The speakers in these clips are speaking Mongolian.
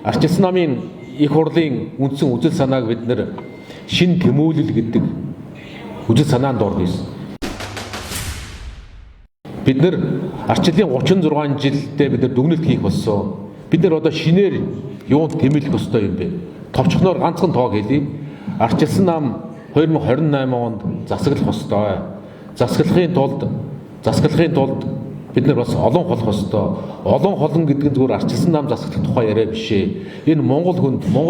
Ардчилсан намын их хурлын үндсэн үзэл санааг бид нэр шин тэмүүлэл гэдэг үзэл санаанд орно. Бид нэр ардчлалын 36 жилдээ бид нар дүгнэлт хийх болсон. Бид нар одоо шинээр юунд тэмүүлэх ёстой юм бэ? Товчхоноор ганцхан тоог хэлье. Ардчилсан нам 2028 онд засаглах ёстой. Засаглахын тулд бид нар бас олон холох ёстой. Олон холон гэдэг нь зүгээр ардчилсан нам засаглах тухай яриа биш ээ. Энэ Монгол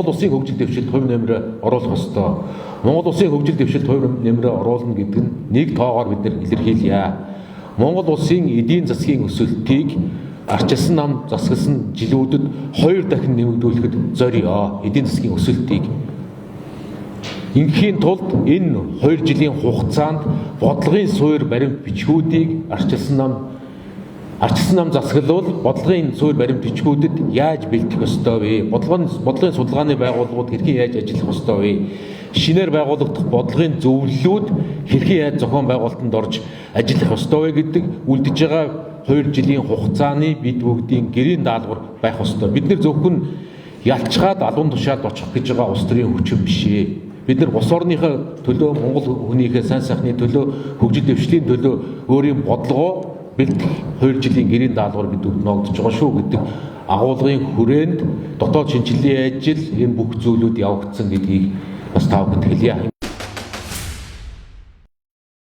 улсын хөгжил дэвшилд хувь нэмрээ оруулах ёстой. Монгол улсын хөгжил дэвшилд хувь нэмрээ оруулна гэдэг нь нэг тоогоор бид нар илэрхийлье. Монгол улсын эдийн засгийн өсөлтийг ардчилсан нам засагласан жилүүдэд 2 дахин нэмэгдүүлэхэд зорио. Эдийн засгийн өсөлтийг инхийн тулд энэ 2 жилийн хугацаанд бодлогын суурь баримт бичгүүдийг ардчилсан нам засаглал бодлогын суурь баримт бичгүүдэд яаж бэлтгэх ёстой вэ? Бодлогын судалгааны байгууллагууд хэрхэн яаж ажиллах ёстой вэ? Шинээр байгуулагдах бодлогын зөвлөлүүд хэрхэн яаж зохион байгуулалтанд орж ажиллах ёстой вэ гэдэг үлдэж байгаа 2 жилийн хугацааны бид бүгдийн гэрийн даалгавар байх ёстой. Бид нар зөвхөн ялчгаад алуун тушаалд очих гэж байгаа улс төрийн хүчин биш ээ. Бид нар улс орныхоо төлөө, Монгол хүнийхээ сайн сайхны төлөө, хөгжил дэвшлийн төлөө өөрийн бодлогоо бэлтгэх 2 жилийн гэрийн даалгавар гэдэг ногдож байгаа шүү гэдэг агуулгын хүрээнд дотоод шинжилгээ ажил энэ бүх зүйлүүд явагдсан гэдгийг бас та бүхэнд хэлье.